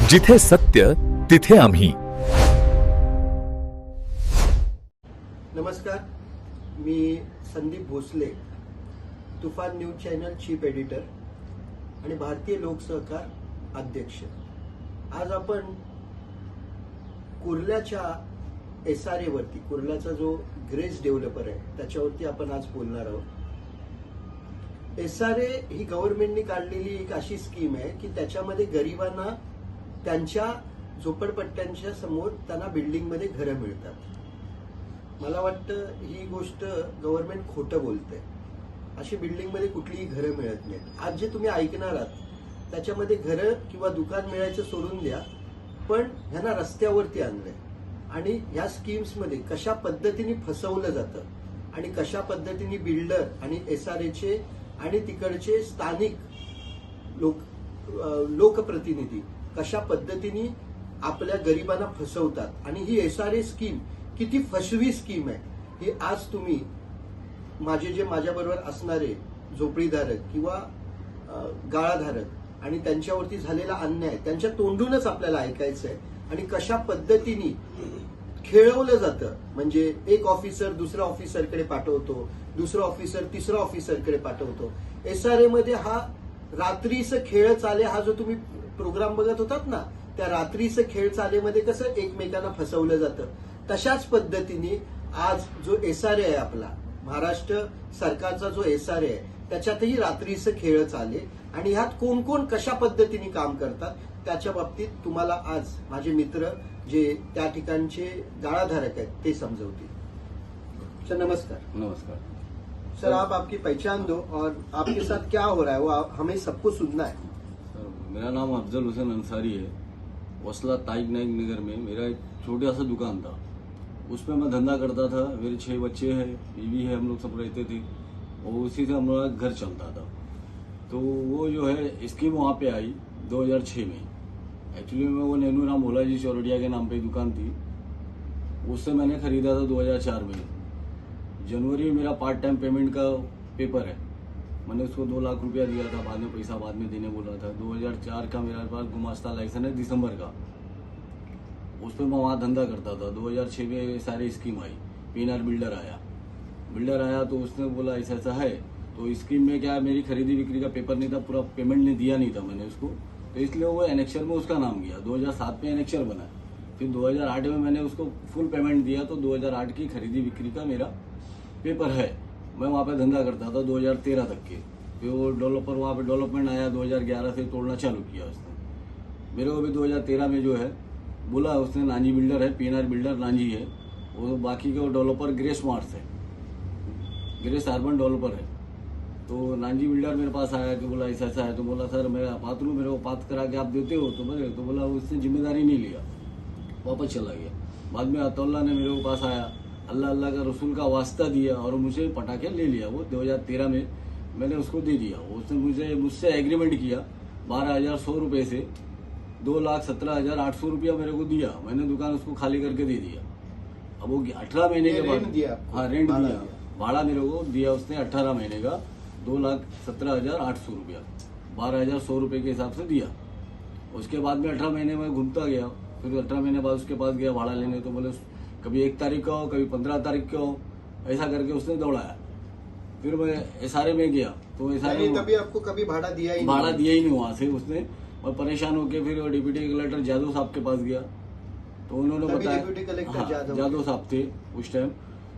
जिथे सत्य तिथे आम्ही. नमस्कार, मी संदीप भोसले, तुफान न्यूज चॅनल चीफ एडिटर आणि भारतीय लोकसहकार अध्यक्ष. आज आपण कुर्ल्याच्या SRA वरती, कुर्ल्याचा जो ग्रेस डेव्हलपर आहे त्याच्यावरती आपण आज बोलणार आहोत. SRA ही गव्हर्नमेंटने काढलेली एक अशी स्कीम आहे की त्याच्यामध्ये गरिबांना त्यांच्या झोपडपट्ट्यांच्या समोर त्यांना बिल्डिंगमध्ये घरं मिळतात. मला वाटतं ही गोष्ट गव्हर्नमेंट खोटं बोलते. अशी बिल्डिंगमध्ये कुठलीही घरं मिळत नाहीत. आज जे तुम्ही ऐकणार आहात त्याच्यामध्ये घरं किंवा दुकान मिळायचं सोडून द्या, पण ह्यांना रस्त्यावरती आणलंय. आणि ह्या स्कीम्समध्ये कशा पद्धतीने फसवलं जातं आणि कशा पद्धतीने बिल्डर आणि SRAचे आणि तिकडचे स्थानिक लोकप्रतिनिधी कशा पद्धतीने आपल्या गरिबांना फसवतात आणि ही SRA स्कीम किती फसवी स्कीम आहे हे आज तुम्ही जे माझ्याबरोबर असणारे झोपडीधारक किंवा गाळाधारक आणि त्यांच्यावरती झालेला अन्याय त्यांच्या तोंडूनच आपल्याला ऐकायचं आहे. आणि कशा पद्धतीने खेळवलं जातं, म्हणजे एक ऑफिसर दुसऱ्या ऑफिसरकडे पाठवतो, दुसरा ऑफिसर तिसऱ्या ऑफिसरकडे पाठवतो. SRA मध्ये हा रात्रीचं खेळ चाले हा जो तुम्ही प्रोग्राम बघत होतात ना, त्या रात्रीचं खेळ चालेमध्ये कसं एकमेकांना फसवलं जातं, तशाच पद्धतीने आज जो SRA आहे आपला महाराष्ट्र सरकारचा जो SRA आहे त्याच्यातही रात्रीचं खेळ चाले आणि ह्यात कोण कोण कशा पद्धतीने काम करतात त्याच्या बाबतीत तुम्हाला आज माझे मित्र जे त्या ठिकाणचे गाळाधारक आहेत ते समजवतील. सर नमस्कार. नमस्कार सर, आप आपकी पहचान दो और आपके साथ क्या हो रहा है वो हमें सबको सुनना है. सर, मेरा नाम अफजल हुसैन अंसारी है. वसला ताइक नाइक नगर में मेरा एक छोटा सा दुकान था. उसमें मैं धंधा करता था. मेरे 6 बच्चे हैं, बीवी है, हम लोग सब रहते थे और उसी से हमारा घर चलता था. तो वो जो है स्कीम वहाँ पे आई 2006 में. एक्चुअली में वो नैनू राम भोलाजी चौरडिया के नाम पे दुकान थी. उससे मैंने खरीदा था 2004 में. जनवरी में मेरा पार्ट टाइम पेमेंट का पेपर है. मैंने उसको 2 लाख रुपया दिया था. बाद में पैसा बाद में देने बोला था. 2004 का मेरे पास गुमास्ता लाइसेंस है दिसंबर का. उस पर मैं वहाँ धंधा करता था. 2006 में सारी स्कीम आई. PNR बिल्डर आया तो उसने बोला ऐसा ऐसा है. तो स्कीम में क्या मेरी खरीदी बिक्री का पेपर नहीं था, पूरा पेमेंट नहीं दिया नहीं था मैंने उसको, तो इसलिए वो एनेक्चर में उसका नाम गया. 2007 में एनेक्चर बना. फिर 2008 में मैंने उसको फुल पेमेंट दिया. तो 2008 की खरीदी बिक्री का मेरा पेपर है. मैं वहाँ पे धंधा करता था 2013 तक के. फिर वो डेवलपर वहाँ पे डेवलपमेंट आया 2011 से तोड़ना चालू किया उसने. मेरे को भी 2013 में जो है बोला उसने नांजी बिल्डर है, PNR बिल्डर नांजी है, वो बाकी के वो डेवलपर ग्रेस मार्ट्स है, ग्रेस अर्बन डेवलपर है. तो नांजी बिल्डर मेरे पास आया कि बोला ऐसा ऐसा है. तो बोला सर मैं पात्र हूँ, मेरे को पात्र करा के आप देते हो. तो बोला उसने जिम्मेदारी नहीं लिया, वापस चला गया. बाद में अतौल्ला ने मेरे को पास आया, अल्लाह अल्लाह का रसूल का वास्ता दिया और मुझे पटाखे ले लिया. वो 2013 में मैंने उसको दे दिया. उसने मुझसे एग्रीमेंट किया 12,100 रुपये से 2,17,800 रुपया मेरे को दिया. मैंने दुकान उसको खाली करके दे दिया. अब वो 18 महीने के बाद रेंट दिया, भाड़ा मेरे को दिया उसने 18 महीने का 2,17,800 रुपया, 12,100 रुपये के हिसाब से दिया. उसके बाद में 18 महीने में घूमता गया. फिर 18 महीने बाद उसके पास गया भाड़ा लेने. तो बोले कभी 1 तारीख का हो, कभी 15 तारीख का हो, ऐसा करके उसने दौड़ाया. फिर मैं SRA में गया तो SRA कभी आपको कभी भाड़ा दिया ही नहीं वहां से उसने. और परेशान होकर फिर डिप्टी कलेक्टर जादव साहब के पास गया. तो उन्होंने बताया, डिप्टी कलेक्टर जादव साहब थे उस टाइम.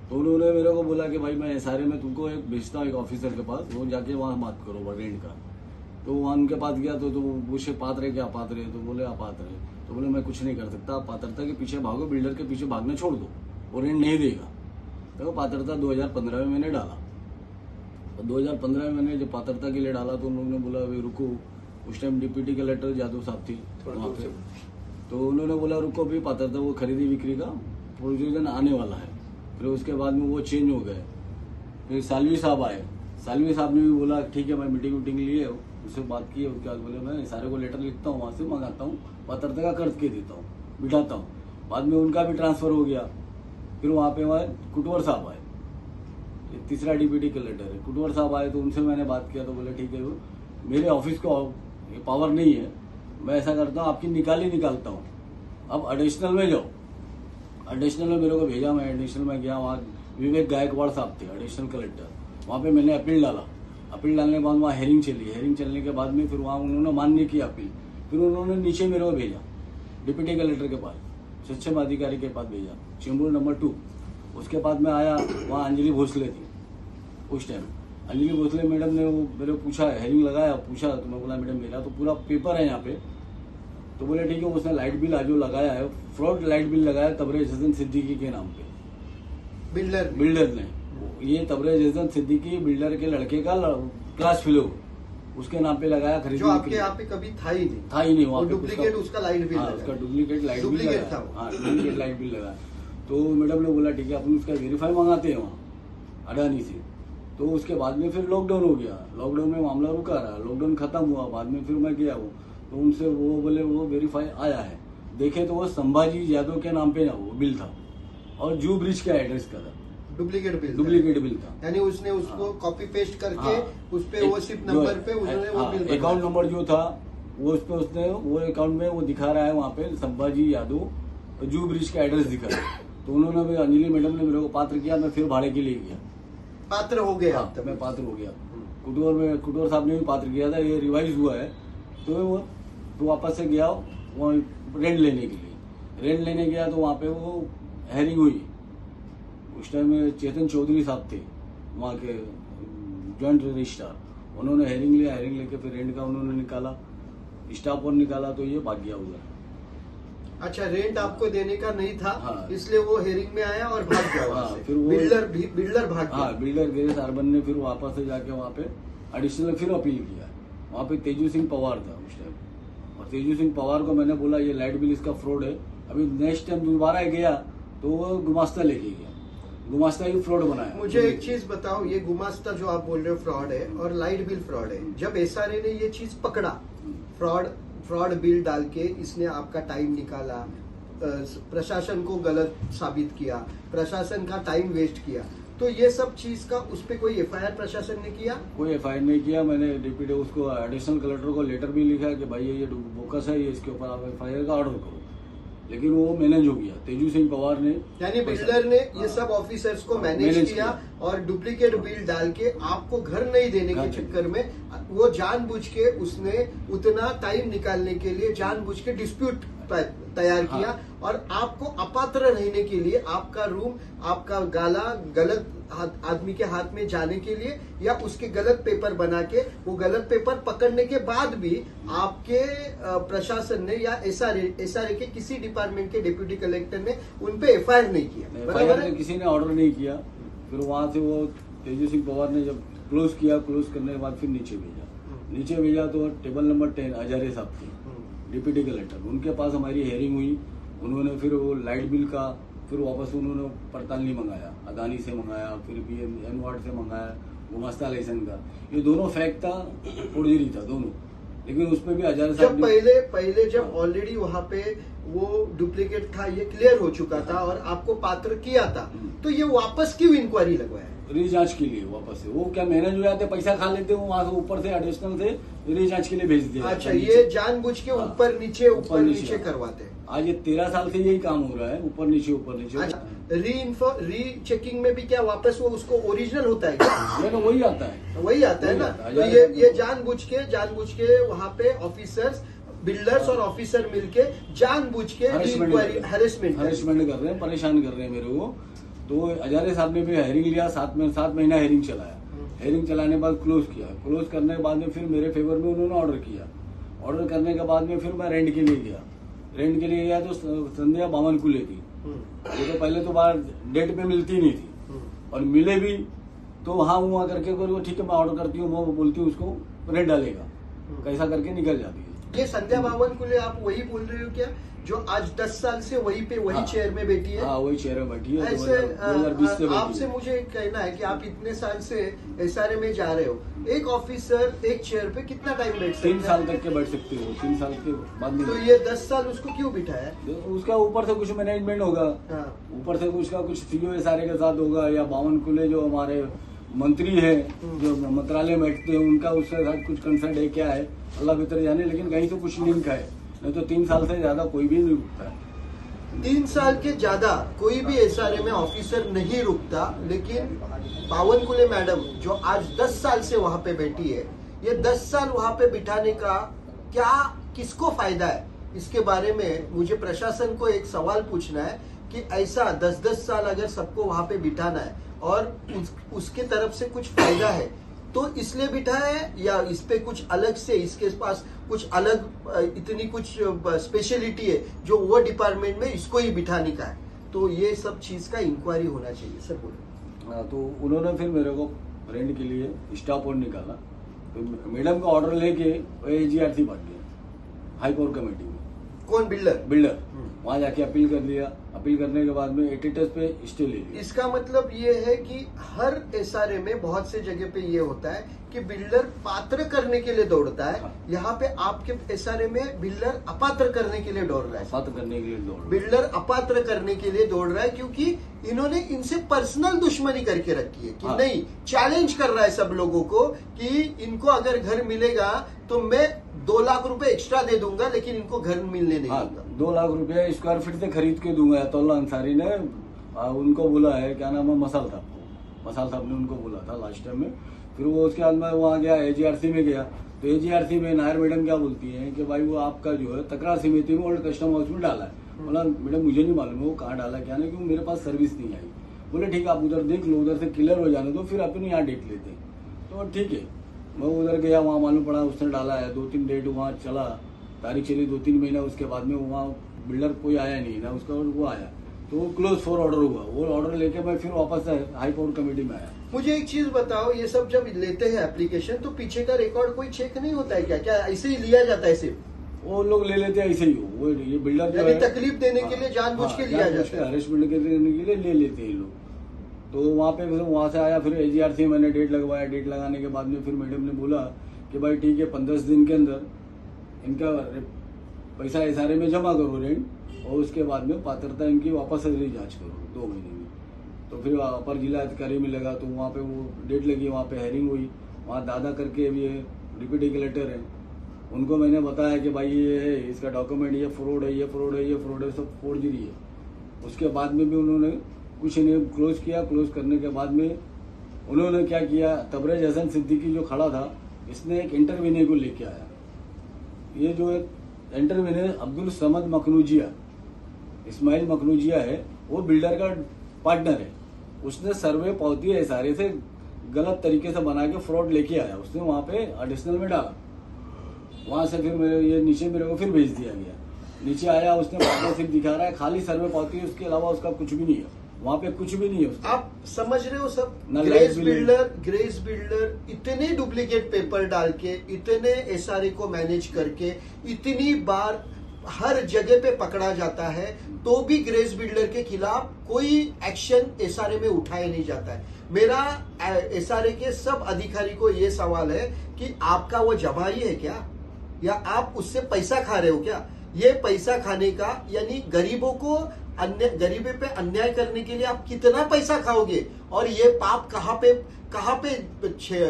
तो उन्होंने मेरे को बोला कि भाई मैं SRA में तुमको एक भेजता हूँ एक ऑफिसर के पास, वो जाके वहाँ बात करो रेंट का. तो वहाँ उनके पास गया तो पूछे पात्र है क्या पात्र है. तो बोले अपात्र है. तो बोले मैं कुछ नहीं कर सकता, आप पात्रता के पीछे भागो, बिल्डर के पीछे भागना छोड़ दो, वो रेंट नहीं देगा. तो पात्रता 2015 में मैंने डाला. और 2015 में मैंने जब पात्रता के लिए डाला तो उन लोगों ने बोला अभी रुको. उस टाइम डिप्टी कलेक्टर जादव साहब थी वहाँ पे. तो उन्होंने बोला रुको भी पात्रता वो खरीदी बिक्री का प्रोविजन आने वाला है. फिर उसके बाद में वो चेंज हो गए. फिर सालवी साहब आए. सालवी साहब ने भी बोला ठीक है, मैं मीटिंग लिए उससे बात की. उसके बाद बोले मैं SRA को लेटर लिखता हूँ, वहाँ से मंगाता हूँ, पात्रता का कर्ज के देता हूँ, बिठाता हूँ. बाद में उनका भी ट्रांसफर हो गया. फिर वहाँ पे कुटवर साहब आए, तीसरा डिप्टी कलेक्टर है. कुटवर साहब आए तो उनसे मैंने बात किया. तो बोले ठीक है, मेरे ऑफिस को पावर नहीं है, मैं ऐसा करता हूँ आपकी निकालता हूँ, अब एडिशनल में जाओ। एडिशनल में मेरे को भेजा, मैं एडिशनल में गया, वहाँ विवेक गायकवाड़ साहब थे एडिशनल कलेक्टर। वहाँ पे मैंने अपील डाला, अपील डालने के बाद वहाँ हेयरिंग चली, हेयरिंग चलने के बाद में फिर वहाँ उन्होंने मान्य किया अपील। फिर उन्होंने नीचे मेरे को भेजा डिप्टी कलेक्टर के पास, सक्षम अधिकारी के पास भेजा, चेंबूर नंबर 2। उसके बाद में आया, वहाँ अंजलि भोसले थी उस टाइम। अंजलि भोसले मैडम ने वो मेरे को पूछा, हेयरिंग लगाया, पूछा तो मैं बोला मैडम मेरा तो पूरा पेपर है यहाँ पे। तो बोले ठीक है, उसने लाइट बिल जो लगाया है, फ्रॉड लाइट बिल लगाया तबरेज हसन सिद्दीकी के नाम पे, बिल्डर ने। ये तबरेज हसन सिद्दीकी बिल्डर के लड़के का क्लास फेलो, उसके नाम पे लगाया खरीदने जो आपके यहाँ पे कभी था ही नहीं वहाँ पे डुप्लीकेट उसका लाइट बिल हाँ, उसका डुप्लीकेट लाइट बिल डुप्लीकेट था लगा। हाँ, डुप्लीकेट लाइट बिल लगा। तो मैडम ने बोला ठीक है अपन उसका वेरीफाई मंगाते हैं वहाँ अडानी से। तो उसके बाद में फिर लॉकडाउन हो गया, लॉकडाउन में मामला रुका रहा, लॉकडाउन खत्म हुआ, बाद में फिर मैं गया वो, तो उनसे वो बोले वो वेरीफाई आया है, देखे तो वो संभाजी यादव के नाम पे ना वो बिल था और जू ब्रिज का एड्रेस का था, डुप्लीकेट बिल था। यानी उसने उसको कॉपी पेस्ट करके उस पे वो सिर्फ जो नंबर पे उन्होंने वो बिल अकाउंट नंबर जो था वो उस पे उसने वो अकाउंट में वो दिखा रहा है वहाँ पे संभाजी यादव जू ब्रिज का एड्रेस दिखा रहा है। तो उन्होंने भी अंजलि मैडम ने मेरे को पात्र किया, मैं फिर भाड़े के लिए गया, पात्र हो गया। हाँ, मैं पात्र हो गया। कुटुर साहब ने भी पात्र किया था, ये रिवाइज हुआ है। तो वापस से गया वहाँ रेंट लेने के लिए, रेंट लेने गया तो वहाँ पे वो हेयरिंग हुई। उस टाइम में चेतन चौधरी साहब थे वहाँ के जॉइंट रजिस्ट्रार, उन्होंने हेयरिंग लिया, हेयरिंग लेके फिर रेंट का उन्होंने निकाला, स्टाफ और निकाला, तो ये भाग गया उधर। अच्छा, रेंट आपको देने का नहीं था, हाँ। इसलिए वो हेयरिंग में आया और भाग गया वहाँ हाँ, से। फिर वो बिल्डर भाग गया। हाँ, बिल्डर गिरीश अर्बन ने फिर वापस से जाके वहाँ पे एडिशनल फिर अपील किया। वहाँ पे तेजू सिंह पवार था उस टाइम, और तेजू सिंह पवार को मैंने बोला ये लाइट बिल इसका फ्रॉड है। अभी नेक्स्ट टाइम दोबारा गया तो वो गुमास्ता लेके गया, गुमास्ता ही फ्रॉड बनाया। मुझे एक चीज बताओ, ये गुमास्ता जो आप बोल रहे हो फ्रॉड है और लाइट बिल फ्रॉड है, जब एसआरए ने ये चीज पकड़ा, फ्रॉड बिल डाल के इसने आपका टाइम निकाला, प्रशासन को गलत साबित किया, प्रशासन का टाइम वेस्ट किया, तो ये सब चीज का उस पर कोई एफआईआर प्रशासन ने किया? कोई एफआईआर नहीं किया। मैंने डिप्टी उसको एडिशनल कलेक्टर को लेटर भी लिखा कि भाई ये बोकस है, ये इसके ऊपर आप एफआईआर का ऑर्डर करो, लेकिन वो मैनेज हो गया। तेजू सिंह पवार ने, यानी बिल्डर ने ये सब ऑफिसर्स को मैनेज किया और डुप्लीकेट बिल डाल के आपको घर नहीं देने के चक्कर में वो जानबूझ के उसने उतना टाइम निकालने के लिए जानबूझ के डिस्प्यूट तैयार किया और आपको अपात्र रहने के लिए आपका रूम, आपका गाला गलत आदमी के हाथ में जाने के लिए या उसके गलत पेपर बना के, वो गलत पेपर पकड़ने के बाद भी आपके प्रशासन ने या एसआरए के किसी डिपार्टमेंट के डिप्टी कलेक्टर ने उन पे एफआईआर नहीं किया, बराबर है? किसी ने ऑर्डर नहीं किया। फिर वहां से वो तेजू सिंह पवार ने जब क्लोज किया, क्लोज करने के बाद फिर नीचे भेजा तो टेबल नंबर 10 हजारे साहब थे डिप्टी कलेक्टर, उनके पास हमारी हेयरिंग हुई। उन्होंने फिर वो लाइट बिल का फिर वापस उन्होंने पड़ताल मंगाया, अदानी से मंगाया, फिर BN वार्ड से मंगाया, गुमास्ता लाइसेंस का, ये दोनों फैक्ट था, फोर्जरी था दोनों। लेकिन उसमें भी हजारे साहब पहले जब ऑलरेडी वहाँ पे वो डुप्लीकेट था, ये क्लियर हो चुका था और आपको पात्र किया था, तो ये वापस क्यों इंक्वायरी लगवाया? रीजांच के लिए वापस से वो क्या मैनेज हो जाते, पैसा खा लेते, वो वहां से ऊपर से एडिशनल से रीजांच के लिए भेज दिया। अच्छा, ये जानबूझ के ऊपर नीचे करवाते हैं। आज ये 13 साल से यही काम हो रहा है, ऊपर नीचे। अच्छा, री चेकिंग में भी क्या वापस वो उसको ओरिजिनल होता है क्या? वही आता है ना। तो ये जानबूझ के वहाँ पे ऑफिसर्स, बिल्डर्स और ऑफिसर मिलके जानबूझ के हरेसमेंट कर रहे हैं, परेशान कर रहे हैं मेरे को। तो हजारे साहब ने भी हेयरिंग लिया, 7 महीना हेयरिंग चलाया। हेयरिंग चलाने के बाद क्लोज किया, क्लोज करने के बाद में फिर मेरे फेवर में उन्होंने ऑर्डर किया। ऑर्डर करने के बाद में फिर मैं रेंट के लिए गया तो संध्या बावनकुले थी। ये तो पहले तो बाहर डेट पे मिलती नहीं थी, और मिले भी तो वहां करके ठीक है मैं ऑर्डर करती हूँ, मैं बोलती हूँ उसको रेंट डालेगा, कैसा करके निकल जाती है। ये संध्या बावनकुले आप वही बोल रहे हो क्या, जो आज 10 साल से वही चेयर में बैठी है? हाँ, वही चेयर में बैठी है। ऐसे 2020 से आपसे मुझे कहना है कि आप इतने साल से एसआरए में जा रहे हो, एक ऑफिसर एक चेयर पे कितना टाइम बैठ सकता है? 3 साल तक के बैठ सकते हो, 3 साल के बाद में। तो ये 10 साल उसको क्यों बिठाया? उसका ऊपर से कुछ मैनेजमेंट होगा, ऊपर से कुछ सीओ एसआरए के साथ होगा, या बावनकुले जो हमारे मंत्री है जो मंत्रालय में बैठते हैं उनका उसके साथ कुछ कंसर्ट है क्या है, अल्लाह भीतर जाने, लेकिन कहीं तो कुछ लिंक है, नहीं तो 3 साल से ज्यादा कोई भी नहीं रुकता है। 3 साल के ज्यादा कोई भी एसआरए में ऑफिसर नहीं रुकता, लेकिन पावनकुले मैडम जो आज 10 साल से वहां पे बैठी है, ये 10 साल वहां पे बिठाने का क्या किसको फायदा है, इसके बारे में मुझे प्रशासन को एक सवाल पूछना है कि ऐसा 10-10 साल अगर सबको वहां पे बिठाना है और उसके तरफ से कुछ फायदा है तो इसलिए बिठाया है, या इस पे कुछ अलग से इसके पास कुछ अलग इतनी कुछ स्पेशलिटी है जो वो डिपार्टमेंट में इसको ही बिठाने का है, तो ये सब चीज का इंक्वायरी होना चाहिए सर। बोलो। हाँ, तो उन्होंने फिर मेरे को रेंट के लिए स्टाफ और निकाला, तो मैडम का ऑर्डर लेके AGRC भाग गया हाई कोर्ट कमेटी में। कौन? बिल्डर। वहां जाके अपील कर दिया, अपील करने के बाद में एटिटस पे स्टे ले लिया। इसका मतलब ये है कि हर एसआरए में बहुत से जगह पे ये होता है कि बिल्डर पात्र करने के लिए दौड़ता है, हाँ। यहाँ पे आपके एसआरए में बिल्डर अपात्र करने के लिए दौड़ रहा है। बात करने के लिए दौड़ रहा है। बिल्डर अपात्र करने के लिए दौड़ रहा है क्योंकि इन्होंने इनसे पर्सनल दुश्मनी करके रखी है कि हाँ। नहीं, चैलेंज कर रहा है सब लोगों को कि इनको अगर घर मिलेगा तो मैं 2 लाख रुपए एक्स्ट्रा दे दूंगा, लेकिन इनको घर मिलने नहीं हाँ, दूंगा। 2 लाख रुपया स्क्वायर फीट से खरीद के दूंगा। अतुल्ला अंसारी ने उनको बोला है, क्या नाम है, मसाल साहब ने उनको बोला था लास्ट टाइम में। फिर वो उसके बाद में वहाँ गया, AGRC में गया, तो AGRC में नायर मैडम क्या बोलती है कि भाई वो आपका जो है तकरार समिति में ओल्ड कस्टम हाउस में डाला है। बोला मैडम मुझे नहीं मालूम है वो कहाँ डाला क्या नहीं, क्योंकि मेरे पास सर्विस नहीं आई। बोले ठीक है आप उधर देख लो, उधर से क्लियर हो जाने दो, फिर अपन यहाँ डेट लेते हैं। तो ठीक है, मैं उधर गया, वहाँ मालूम पड़ा उसने डाला है। 2-3 डेट वहाँ चला, तारीख चली 2-3 महीना, उसके बाद में वहाँ बिल्डर कोई आया नहीं ना, उसका वो आया तो वो क्लोज फॉर ऑर्डर हुआ। वो ऑर्डर लेके मैं फिर वापस हाई कोर्ट कमेटी में आया। मुझे एक चीज बताओ, ये सब जब लेते हैं एप्लीकेशन तो पीछे का रिकॉर्ड कोई चेक नहीं होता है क्या? क्या ऐसे ही लिया जाता है सिर्फ? वो लोग ले लेते हैं ऐसे ही, वो ये बिल्डर जो यानी है तकलीफ देने के लिए जानबूझ के लिया जाता है। हरेसमेंट के लिए ले लेते हैं लोग। तो वहाँ पे वहाँ से आया, फिर AGRC मैंने डेट लगवाया। डेट लगाने के बाद में फिर मैडम ने बोला कि भाई ठीक है 15 दिन के अंदर इनका पैसा SRA में जमा करो रेंट, और उसके बाद में पात्रता इनकी वापस जांच करो 2 महीने में। तो फिर अपर जिला अधिकारी में लगा, तो वहाँ पे वो डेट लगी, वहाँ पे हेयरिंग हुई। वहाँ दादा करके भी डिप्टी कलेक्टर है, उनको मैंने बताया कि भाई ये है, इसका डॉक्यूमेंट ये फ्रॉड है, ये फ्रॉड है, ये फ्रॉड है, सब फोर्जरी है। उसके बाद में भी उन्होंने कुछ नहीं क्लोज किया। क्लोज करने के बाद में उन्होंने क्या किया, तबरेज हसन सिद्दीकी जो खड़ा था, इसने एक इंटरव्यूनर को लेके आया। ये जो इंटरव्यूनर अब्दुल समद मखनूजिया, इस्माइल मखनूजिया है, वो बिल्डर का पार्टनर है। उसने सर्वे पावती SRA से गलत तरीके से बना के फ्रॉड लेके आया, उसने वहां पे एडिशनल में डाला। वहां से फिर मेरे को फिर भेज दिया गया। नीचे आया, उसने पार्टनरशिप दिखा रहा है, खाली सर्वे पावती, उसके अलावा उसका कुछ भी नहीं है, वहां पे कुछ भी नहीं है उसका। आप समझ रहे हो सब? ना ग्रेस liability। बिल्डर इतने डुप्लीकेट पेपर डाल के, इतने SRA को मैनेज करके, इतनी बार हर जगह पे पकड़ा जाता है, तो भी ग्रेस बिल्डर के खिलाफ कोई एक्शन SRA में उठाया नहीं जाता है। मेरा SRA के सब अधिकारी को ये सवाल है कि आपका वो जमाई है क्या, या आप उससे पैसा खा रहे हो क्या? ये पैसा खाने का यानी गरीबों को गरीबी पे अन्याय करने के लिए आप कितना पैसा खाओगे, और ये पाप कहाँ पे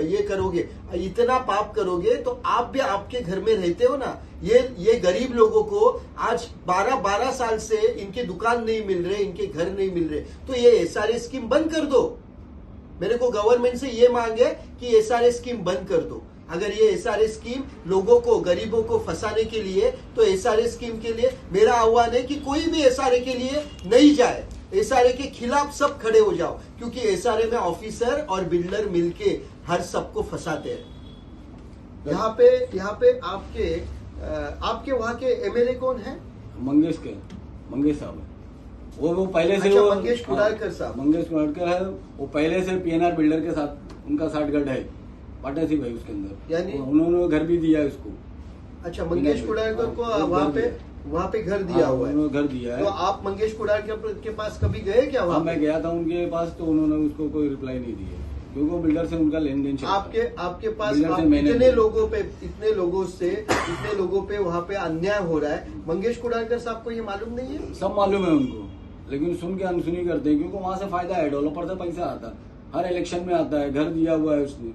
ये करोगे? इतना पाप करोगे तो आप भी आपके घर में रहते हो ना। ये गरीब लोगों को आज 12 साल से इनके दुकान नहीं मिल रहे, इनके घर नहीं मिल रहे, तो ये SRA स्कीम बंद कर दो। मेरे को गवर्नमेंट से ये मांग है कि SRA स्कीम बंद कर दो। अगर ये SRA स्कीम लोगों को, गरीबों को फंसाने के लिए, तो SRA स्कीम के लिए मेरा आह्वान है कि कोई भी SRA के लिए नहीं जाए। SRA के खिलाफ सब खड़े हो जाओ, क्योंकि SRA में ऑफिसर और बिल्डर मिलके हर सबको फंसाते हैं। यहाँ पे आपके वहाँ के MLA कौन है? मंगेश साहब है। वो पहले से अच्छा, वो मंगेश कुडालकर साहब। मंगेश कुडालकर है, वो पहले से PNR बिल्डर के साथ उनका साठगांठ है, पार्टनरशिप है उसके अंदर। यानी उन्होंने घर भी दिया है उसको। अच्छा, मंगेश कुडालकर को वहाँ पे घर दिया हुआ है। उन्होंने घर दिया है। तो आप मंगेश कुडालकर के पास कभी गए क्या? वहाँ मैं गया था उनके पास, तो उन्होंने उसको कोई रिप्लाई नहीं दिया, क्योंकि वो बिल्डर से उनका लेन देन चलता है। आपके पास बिल्डर से मैंने इतने लोगों पे वहाँ पे अन्याय हो रहा है, मंगेश कुडालकर साहब को ये मालूम नहीं है? सब मालूम है उनको, लेकिन सुन के अनसुनी करते हैं, क्योंकि वहां से फायदा है, डेवलपर से पैसा आता है, हर इलेक्शन में आता है, घर दिया हुआ है उसने,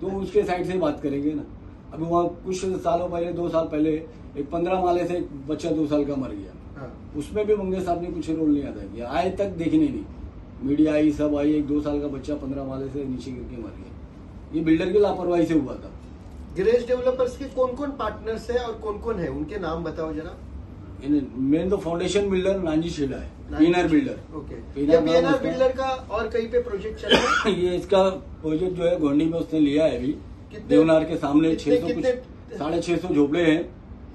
तो उसके साइड से बात करेंगे ना। अभी वहाँ कुछ सालों पहले 2 साल पहले एक 15 माले से एक बच्चा 2 साल का मर गया। हाँ। उसमें भी मंगेश साहब ने कुछ रोल नहीं अदा किया, आज तक देखने नहीं। मीडिया आई, सब आई, एक 2 साल का बच्चा 15 माले से नीचे गिर के मर गया। ये बिल्डर की लापरवाही से हुआ था। गिरेश डेवलपर्स के कौन कौन पार्टनर्स है और कौन कौन है, उनके नाम बताओ जरा। मेन तो फाउंडेशन बिल्डर नानजी शेड़ा है, पीएनआर बिल्डर। ओके, पीएनआर ये नाम पीएनआर उसका- बिल्डर का और कहीं पे प्रोजेक्ट चल रहा है? ये इसका प्रोजेक्ट जो है गोंडी में उसने लिया है अभी, कितने- देवनार के सामने कितने- 600 कुछ कितने- 650 झोपड़े हैं,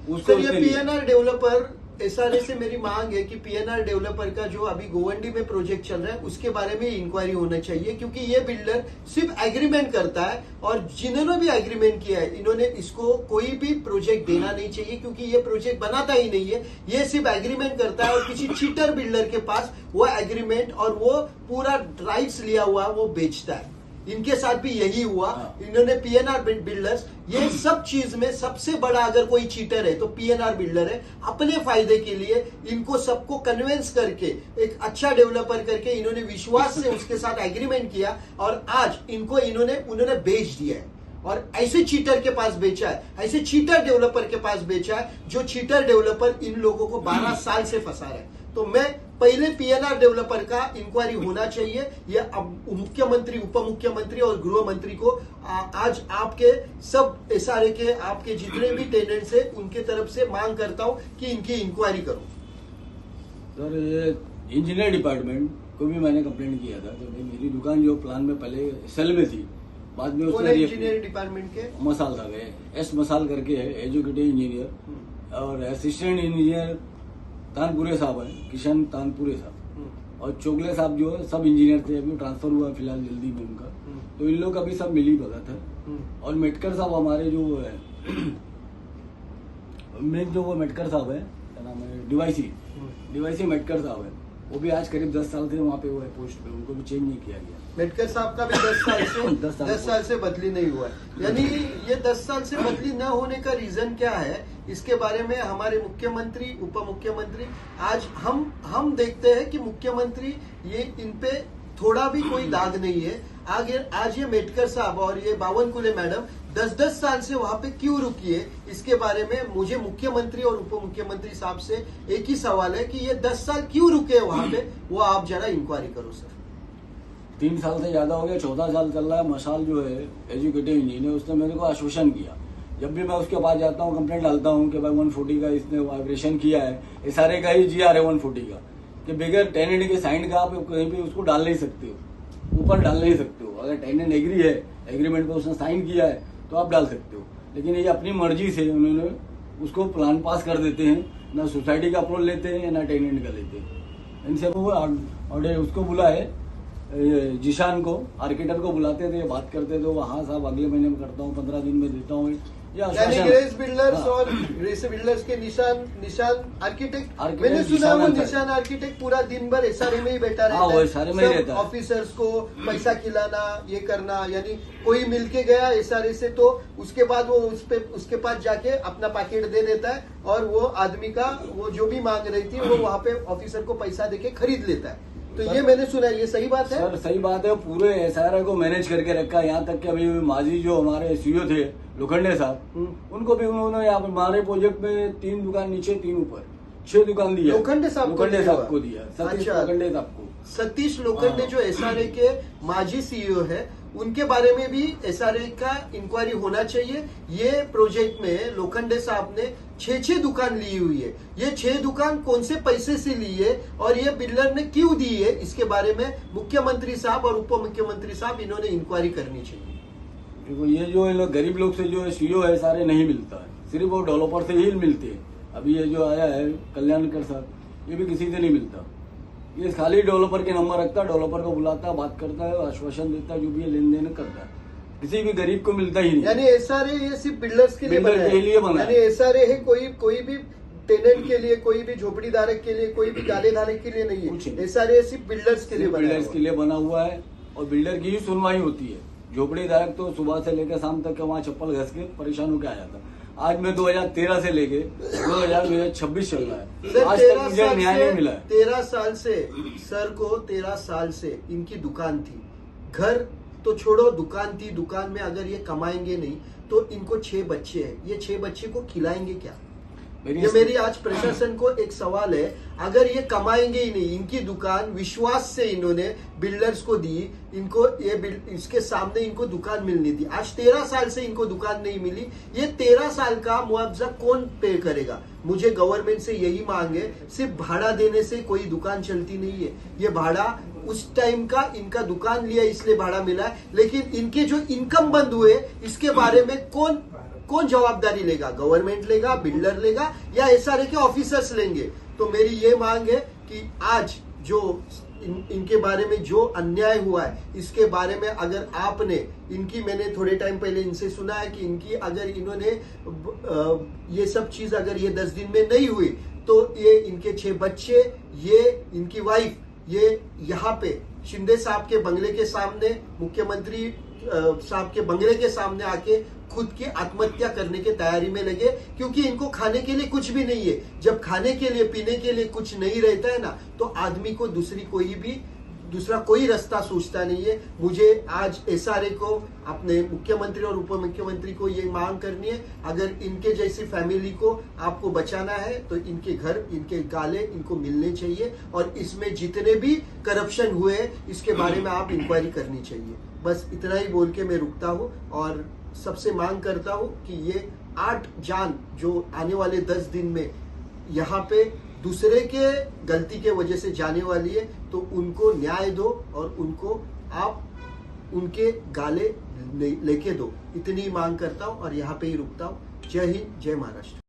उसको सर, ये उसने लिया। पीएनआर डेवलपर एसआरए से मेरी मांग है कि पीएनआर डेवलपर का जो अभी गोवंडी में प्रोजेक्ट चल रहा है उसके बारे में इंक्वायरी होना चाहिए, क्योंकि ये बिल्डर सिर्फ एग्रीमेंट करता है और जिन्होंने भी एग्रीमेंट किया है इन्होंने इसको कोई भी प्रोजेक्ट देना नहीं चाहिए, क्योंकि ये प्रोजेक्ट बनाता ही नहीं है, ये सिर्फ एग्रीमेंट करता है और किसी चीटर बिल्डर के पास वो एग्रीमेंट और वो पूरा राइट्स लिया हुआ वो बेचता है। इनके साथ भी यही हुआ। इन्होंने पीएनआर बिल्डर्स, ये सब चीज में सबसे बड़ा अगर कोई चीटर है तो पीएनआर बिल्डर है। अपने फायदे के लिए इनको सबको कन्विंस करके एक अच्छा डेवलपर करके इन्होंने विश्वास से उसके साथ एग्रीमेंट किया और आज इनको उन्होंने बेच दिया है और ऐसे चीटर के पास बेचा है, ऐसे चीटर डेवलपर के पास बेचा है जो चीटर डेवलपर इन लोगों को 12 साल से फंसा रहा है। तो मैं पहले पीएनआर डेवलपर का इंक्वायरी होना चाहिए। ये अब मुख्यमंत्री, उप मुख्यमंत्री और गृह मंत्री को आज आपके सब एसआरए के आपके जितने भी टेनेंट्स है उनके तरफ से मांग करता हूं कि इनकी इंक्वायरी करो। सर, ये इंजीनियर डिपार्टमेंट को भी मैंने कंप्लेंट किया था कि भाई मेरी दुकान जो प्लान में पहले सेल में थी, बाद में कौन उसने है इंजीनियरिंग डिपार्टमेंट के? मसाल था गए, एस मसाल करके है, एजुकेटिव इंजीनियर और असिस्टेंट इंजीनियर तानपुरे साहब है, किशन तानपुरे साहब और चोगले साहब जो है सब इंजीनियर थे, अभी ट्रांसफर हुआ फिलहाल जल्दी में उनका। तो इन लोग का भी सब मिली भगत है। और मेटकर साहब हमारे जो है मेन जो वो मेटकर साहब है, क्या नाम है, डीवाईसी मेटकर साहब है, वो भी आज करीब 10 साल से वहाँ पे वो है पोस्ट पे, उनको भी चेंज नहीं किया गया। मेटकर साहब का भी 10 साल से बदली नहीं हुआ है। यानी ये 10 साल से बदली न होने का रीजन क्या है, इसके बारे में हमारे मुख्यमंत्री, उप मुख्यमंत्री, आज हम देखते हैं कि मुख्यमंत्री ये इन पे थोड़ा भी कोई दाग नहीं है। आज ये मेटकर साहब और ये बावनकुले मैडम 10-10 साल से वहां पे क्यों रुकी है, इसके बारे में मुझे मुख्यमंत्री और उप मुख्यमंत्री साहब से एक ही सवाल है कि ये 10 साल क्यों रुके वहां पे, वो आप जरा इंक्वायरी करो सर। 3 साल से ज्यादा हो गया, 14 साल चल रहा है। मशाल जो है एजुकेटिव इंजीनियर, उसने मेरे को आश्वासन किया। जब भी मैं उसके पास जाता हूँ कंप्लेंट डालता हूँ कि भाई 140 का इसने वाइब्रेशन किया है, ये सारे का ही GR है 140 का, कि बगैर टेनेंट के साइन का आप कहीं भी उसको डाल नहीं सकते हो, ऊपर डाल नहीं सकते हो। अगर टेनेंट एग्री है, एग्रीमेंट पे उसने साइन किया है तो आप डाल सकते हो, लेकिन ये अपनी मर्जी से उन्होंने उसको प्लान पास कर देते हैं, ना सोसाइटी का अप्रूवल लेते हैं ना टेनेंट का लेते हैं। इनसे वो और उसको बुला है जिशान को, आर्किटेक्ट को बुलाते थे, बात करते थे, वो हाँ साहब अगले महीने में करता हूँ, 15 दिन में देता हूँ। यानी ग्रेस बिल्डर्स और ग्रेस बिल्डर्स के निशान आर्किटेक्ट, मैंने सुना वो निशान आर्किटेक्ट पूरा दिन भर एसआरए में ही बैठा रहता है, एसआरए में ही रहता है। ऑफिसर्स को पैसा खिलाना, ये करना, यानी कोई मिलके गया एसआरए से तो उसके बाद वो उसके पास जाके अपना पैकेट दे देता है और वो आदमी का वो जो भी मांग रही थी वो वहां पे ऑफिसर को पैसा देके खरीद लेता है। तो ये मैंने सुना है, ये सही बात है? सर सही बात है, पूरे एसआरए को मैनेज करके रखा है। यहाँ तक कि अभी माजी जो हमारे सीईओ थे लोखंडे साहब, उनको भी उन्होंने यहाँ पे हमारे प्रोजेक्ट में 3 दुकान नीचे 3 ऊपर 6 दुकान दिया। लोखंडे साहब को दिया, सतीश लोखंडे साहब को। सतीश लोखंडे जो एसआरए के माजी सीईओ है, उनके बारे में भी एसआरए का इंक्वायरी होना चाहिए। ये प्रोजेक्ट में लोखंडे साहब ने 6 दुकान ली हुई है। ये 6 दुकान कौन से पैसे से ली है और ये बिल्डर ने क्यों दी है, इसके बारे में मुख्यमंत्री साहब और उप मुख्यमंत्री साहब इन्होंने इंक्वायरी करनी चाहिए। देखो ये जो लोग गरीब लोग से जो सीईओ है सारे नहीं मिलता है, सिर्फ वो डेवलपर से ही मिलते हैं। अभी ये जो आया है कल्याणकर साहब, ये भी किसी से नहीं मिलता। ये खाली डेवलपर के नंबर रखता है, डेवलपर को बुलाता है, बात करता है, आश्वासन देता है, जो भी लेन देन करता है, किसी भी गरीब को मिलता ही नहीं। यानी एसआरए ये सिर्फ बिल्डर्स के लिए बना है, यानी एसआरए है कोई भी टेनेंट के लिए, कोई भी झोपड़ी धारक के लिए, कोई भी गाले धारक के लिए नहीं है। एसआरए सिर्फ बिल्डर्स के लिए बना हुआ है और बिल्डर की ही सुनवाई होती है। झोपड़ी धारक तो सुबह से लेकर शाम तक वहाँ चप्पल घस के परेशान होकर आ जाता। आज मैं 2013 से लेके 2026 चल रहा है, आज तक मुझे न्याय नहीं मिला है। 13 साल से सर को 13 साल से इनकी दुकान थी, घर तो छोड़ो दुकान थी, दुकान में अगर ये कमाएंगे नहीं तो इनको 6 बच्चे हैं, ये 6 बच्चे को खिलाएंगे क्या? ये मेरी आज प्रशासन को एक सवाल है। अगर ये कमाएंगे ही नहीं, इनकी दुकान विश्वास से इन्होंने बिल्डर्स को दी, इनको इसके सामने इनको दुकान मिलनी थी, आज 13 साल से इनको दुकान नहीं मिली, ये 13 साल का मुआवजा कौन पे करेगा? मुझे गवर्नमेंट से यही मांग है, सिर्फ भाड़ा देने से कोई दुकान चलती नहीं है। ये भाड़ा उस टाइम का इनका दुकान लिया इसलिए भाड़ा मिला है, लेकिन इनके जो इनकम बंद हुए इसके बारे में कौन जवाबदारी लेगा? गवर्नमेंट लेगा, बिल्डर लेगा, या एसआरए के ऑफिसर्स लेंगे? तो मेरी ये मांग है कि आज जो इनके बारे में जो अन्याय हुआ है, इसके बारे में अगर आपने मैंने थोड़े टाइम पहले इनसे सुना है कि इनकी अगर इन्होंने ये सब चीज अगर ये 10 दिन में नहीं हुई तो ये इनके 6 बच्चे, ये इनकी वाइफ, ये यहाँ पे शिंदे साहब के बंगले के सामने, मुख्यमंत्री साहब के बंगले के सामने आके खुद की आत्महत्या करने की तैयारी में लगे, क्योंकि इनको खाने के लिए कुछ भी नहीं है। जब खाने के लिए पीने के लिए कुछ नहीं रहता है ना, तो आदमी को दूसरा कोई रास्ता सोचता नहीं है। मुझे आज एसआरए को, अपने मुख्यमंत्री और उप मुख्यमंत्री को ये मांग करनी है, अगर इनके जैसी फैमिली को आपको बचाना है तो इनके घर, इनके गाले इनको मिलने चाहिए, और इसमें जितने भी करप्शन हुए इसके बारे में आप इंक्वायरी करनी चाहिए। बस इतना ही बोल के मैं रुकता हूँ और सबसे मांग करता हूँ कि ये 8 जान जो आने वाले 10 दिन में यहाँ पे दूसरे के गलती के वजह से जाने वाली है, तो उनको न्याय दो और उनको आप उनके गाले लेके दो। इतनी मांग करता हूँ और यहाँ पे ही रुकता हूँ। जय हिंद, जय महाराष्ट्र।